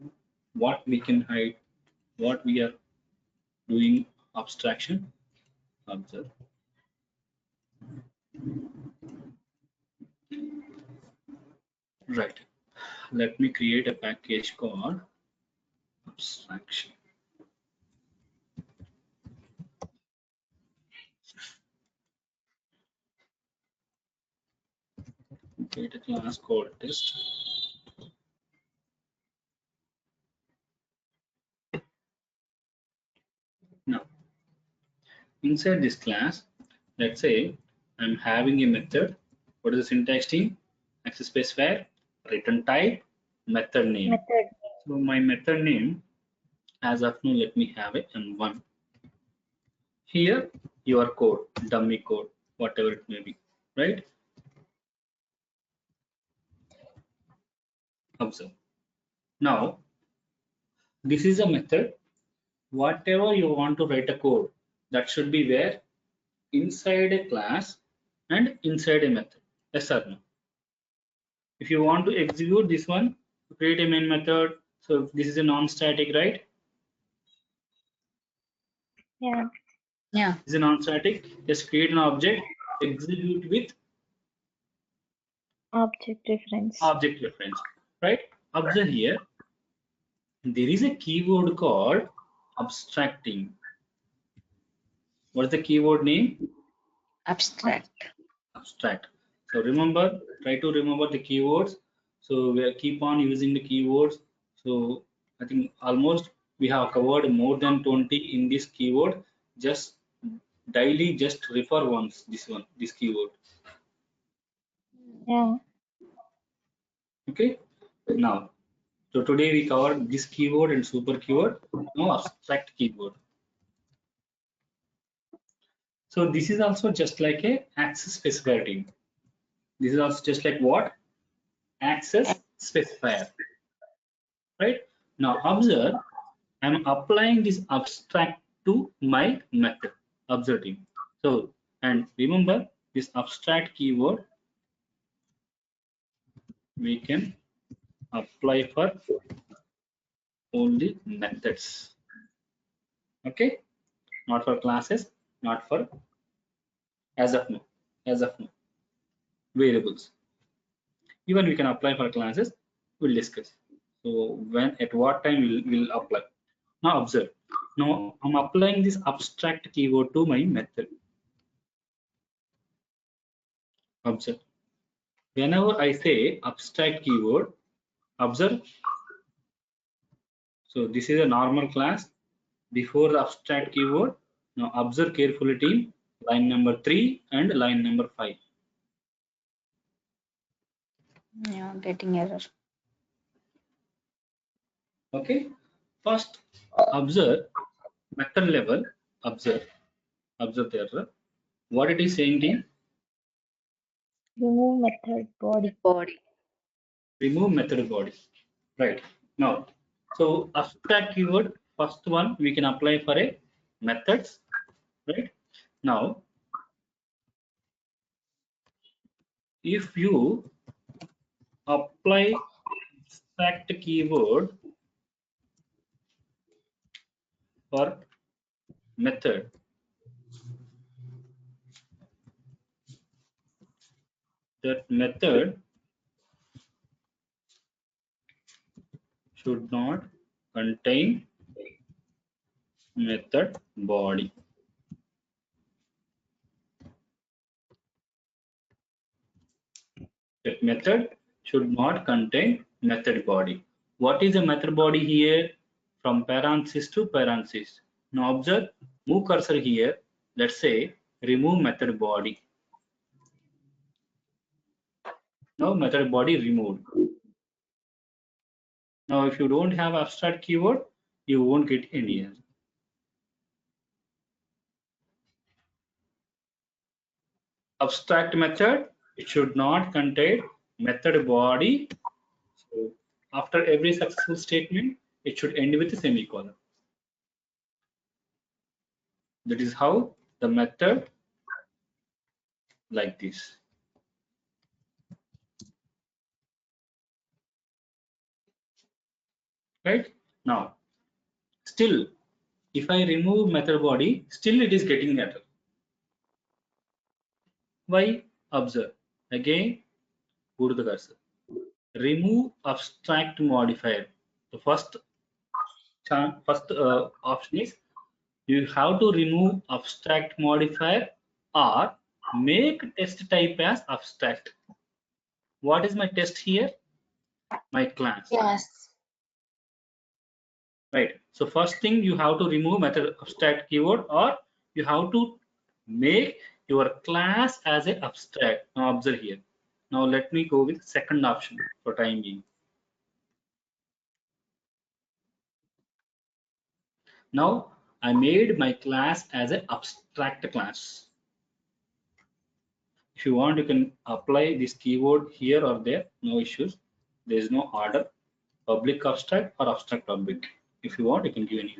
what we can hide, what we are doing abstraction. Observe. Right. let me create a package called abstraction. Create a class called test. Now, inside this class, let's say I'm having a method. What is the syntax team? Access specifier, return type, method name. Method. So my method name, as of now, let me have it M1. Here, your code, dummy code, whatever it may be, right? Observe. Now, this is a method. Whatever you want to write a code, that should be where inside a class and inside a method. Yes or no? If you want to execute this one, create a main method. So this is a non-static, right? Yeah. Yeah. This is a non-static. Just create an object, execute with Object reference. object reference, right? Observe here, there is a keyword called abstracting. What is the keyword name? Abstract. Abstract. So remember, try to remember the keywords. So we keep on using the keywords. So I think almost we have covered more than 20 in this keyword. Just daily, just refer once this keyword. Yeah. Okay. Now, so today we covered this keyword and super keyword. Now abstract keyword. So this is also just like a access specifier team. This is also just like what? Access specifier. Right? Now observe, I'm applying this abstract to my method. Observe team. So, and remember this abstract keyword we can apply for only methods. Okay? Not for classes, not for as of now. As of now. Variables. Even we can apply for classes, we'll discuss. So when at what time we'll apply. Now observe. Now I'm applying this abstract keyword to my method. Observe. Whenever I say abstract keyword, observe. So this is a normal class before the abstract keyword. Now observe carefully team, line number 3 and line number 5. Yeah, getting error. Okay. First observe method level, observe the error. What it is saying team? Remove method body. Body. Remove method body. Right. Now, so abstract keyword, first one we can apply for a methods. Right. Now, if you apply abstract keyword for method, that method should not contain method body. That method should not contain method body. What is a method body here? From parenthesis to parenthesis. Now observe, move cursor here. Let's say remove method body. Now method body removed. Now if you don't have abstract keyword, you won't get any error. Abstract method, it should not contain method body. So after every successful statement, it should end with a semicolon. That is how the method like this. Right? Now, still, if I remove method body, still it is getting error. Why? Observe. Again, go to the cursor. remove abstract modifier. The first option is you have to remove abstract modifier or make test type as abstract. What is my test here? My class. Yes. Right. So first thing you have to remove method abstract keyword or you have to make your class as a abstract. Now observe here. Now let me go with second option for time being. Now I made my class as an abstract class. If you want, you can apply this keyword here or there, no issues. There is no order, public abstract or abstract public. If you want, you can give any.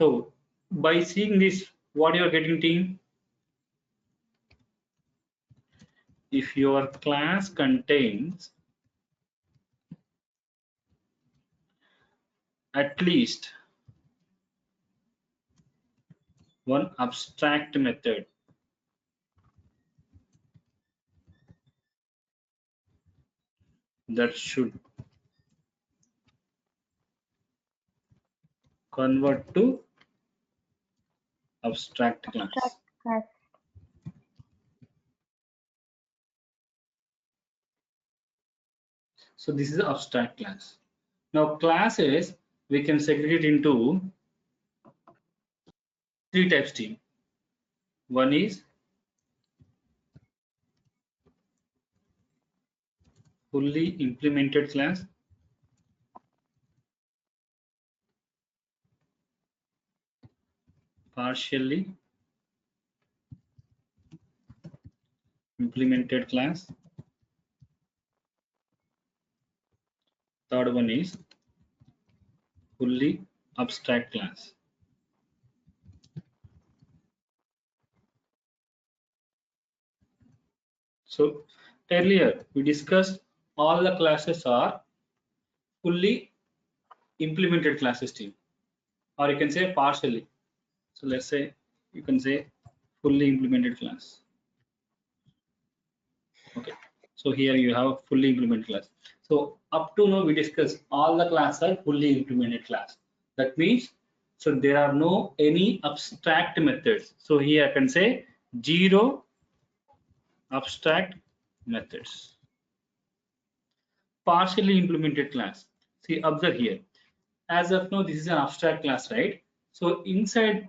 So by seeing this, what you are getting, team? If your class contains at least one abstract method, that should convert to abstract class. Abstract class. So this is the abstract class. Now classes we can segregate into three types, team. One is fully implemented class, partially implemented class. Third one is fully abstract class. So earlier we discussed all the classes are fully implemented classes, team, or you can say partially. So let's say you can say fully implemented class. Okay. So here you have fully implemented class. So up to now we discussed all the classes are fully implemented class. That means so there are no any abstract methods. So here I can say zero abstract methods. Partially implemented class. See, observe here. As of now, this is an abstract class, right? So inside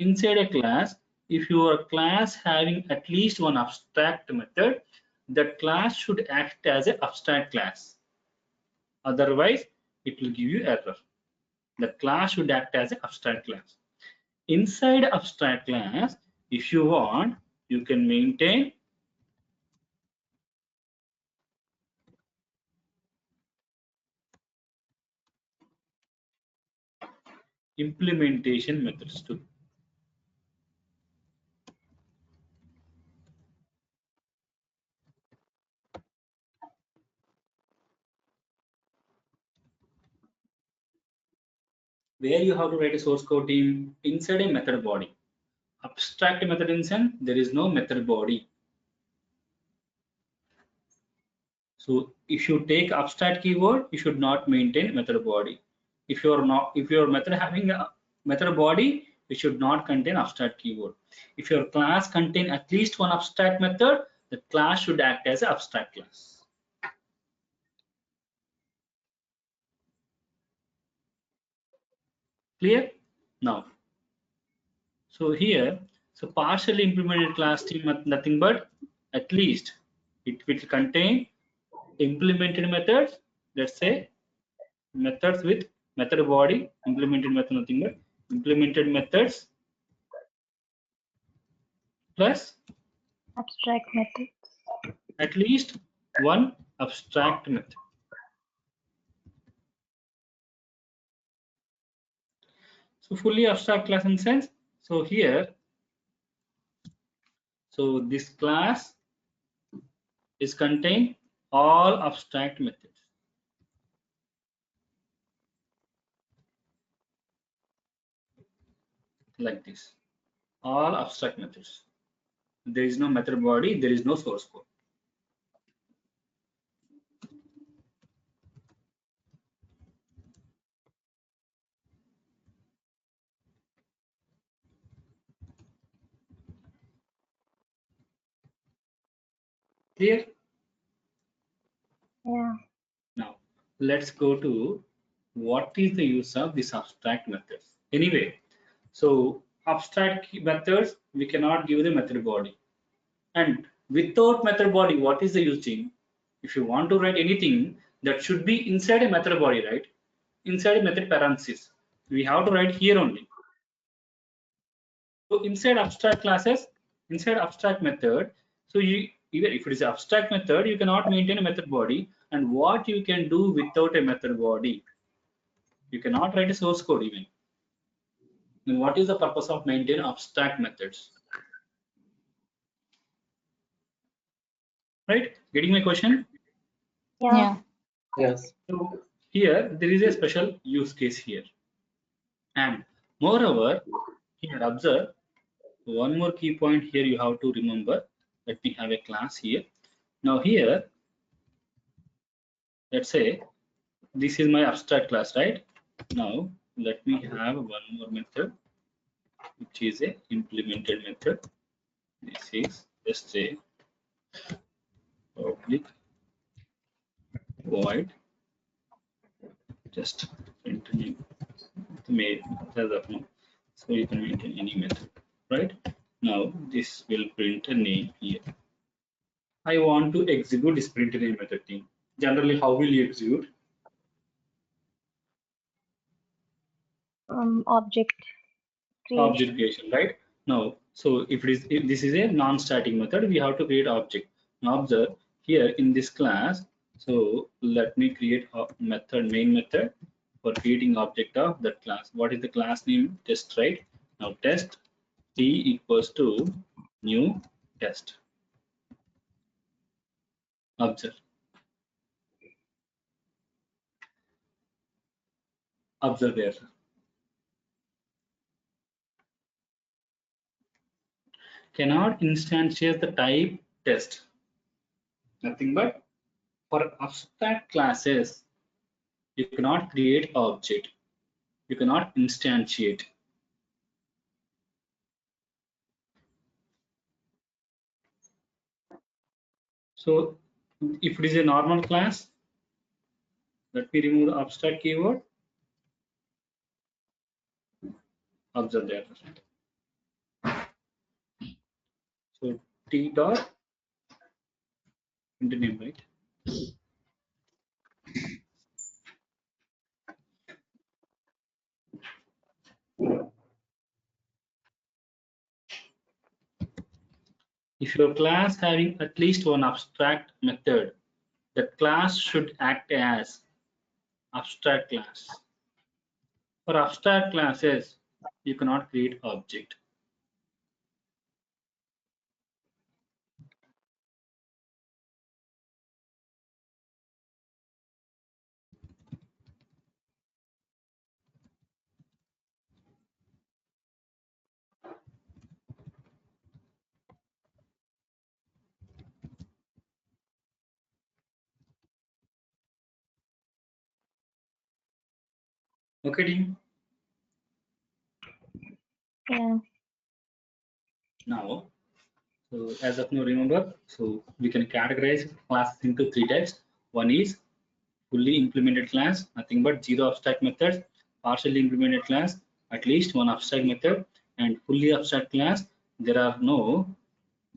a class, if your class having at least one abstract method, that class should act as an abstract class. Otherwise, it will give you error. The class should act as an abstract class. Inside abstract class, if you want, you can maintain implementation methods too. Where you have to write a source code, team, inside a method body. Abstract method instance, there is no method body. So if you take abstract keyword, you should not maintain method body. If your method having a method body, it should not contain abstract keyword. If your class contain at least one abstract method, the class should act as an abstract class. Clear? Now, so here, so partially implemented class team nothing but at least it will contain implemented methods. Let's say methods with method body, implemented method nothing but implemented methods plus Abstract method. at least one abstract method. So fully abstract class in sense. So here, so this class is contain all abstract methods like this, all abstract methods. there is no method body, there is no source code. Clear? Yeah. Now let's go to what is the use of this abstract methods. Anyway, so abstract methods, we cannot give the method body. And without method body, what is the using? If you want to write anything, that should be inside a method body, right? Inside a method parenthesis. We have to write here only. So inside abstract classes, inside abstract method, so you even if it is abstract method, you cannot maintain a method body. And what you can do without a method body? You cannot write a source code even. Then what is the purpose of maintaining abstract methods? Right? Getting my question? Yeah. Yeah. Yes. So here there is a special use case here. And moreover, here observe one more key point here you have to remember. Let me have a class here. Now here, let's say this is my abstract class, right? Now let me have one more method, which is a implemented method. This is just a public void, just print name, as of now. So you can maintain any method, right? Now this will print a name here. I want to execute this print name method thing. Generally, how will you execute? Object creation. Object creation, right? Now, so if this is a non-static method, we have to create object. Now observe here in this class. So let me create a method, main method for creating object of that class. What is the class name? Test, right? Now test t equals to new test. Observe. Observe there. Cannot instantiate the type test. Nothing but for abstract classes, you cannot create object. You cannot instantiate. So if it is a normal class, let me remove the abstract keyword. Observe that. So t dot into name, right? If your class having at least one abstract method, that class should act as abstract class. For abstract classes, you cannot create object. Okay, team. Yeah. Now, so as of now, remember, so we can categorize classes into three types. One is fully implemented class, nothing but zero abstract methods, partially implemented class, at least one abstract method, and fully abstract class, there are no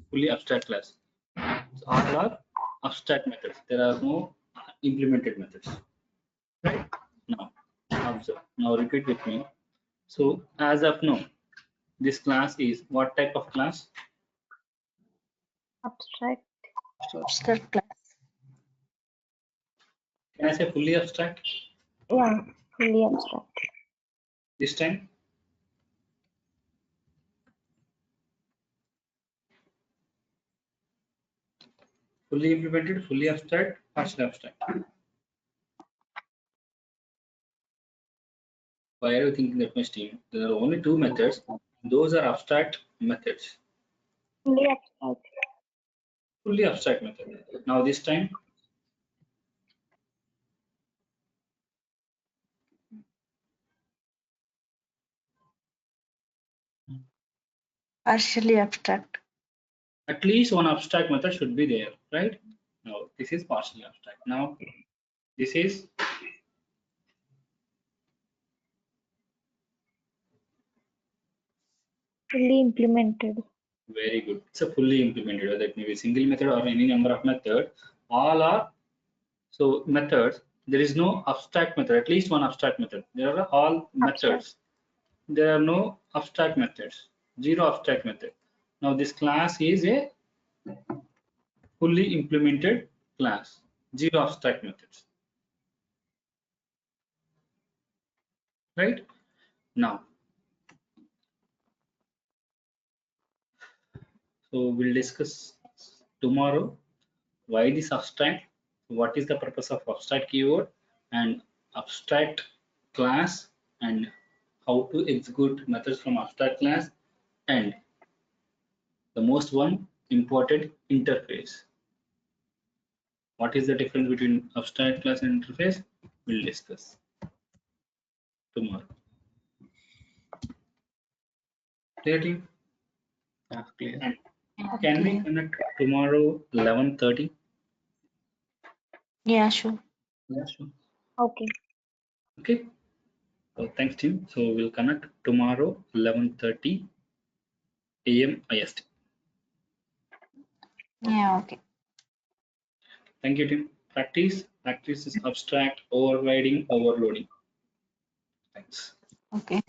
fully abstract class. So all are abstract methods. There are no implemented methods. Right? Now, observe. Now repeat with me. So as of now, this class is what type of class? Abstract. Abstract class. Can I say fully abstract Yeah. Fully abstract. this time? Fully implemented, fully abstract, partially abstract. Why are you thinking that much, team? There are only two methods. Those are abstract methods. Fully abstract. Fully abstract method. Now this time, Partially abstract. at least one abstract method should be there, right? Now this is partially abstract. Now this is Fully implemented. very good. It's a fully implemented, whether it may be single method or any number of methods. All are so methods. There is no abstract method. At least one abstract method. There are all Abstract. methods. There are no abstract methods. Zero abstract method. Now this class is a fully implemented class. Zero abstract methods. Right? Now, so we'll discuss tomorrow why this abstract, what is the purpose of abstract keyword and abstract class, and how to execute methods from abstract class, and the most one important, interface. What is the difference between abstract class and interface? We'll discuss tomorrow. Clear, team? Yeah, clear. And Yeah, can we clear. connect tomorrow 11:30? Yeah, sure. Yeah, sure. Okay. Okay. So thanks, team. So we'll connect tomorrow 11:30 a.m. IST. Yeah, okay. Thank you, team. Practice. Practice is abstract, overriding, overloading. Thanks. Okay.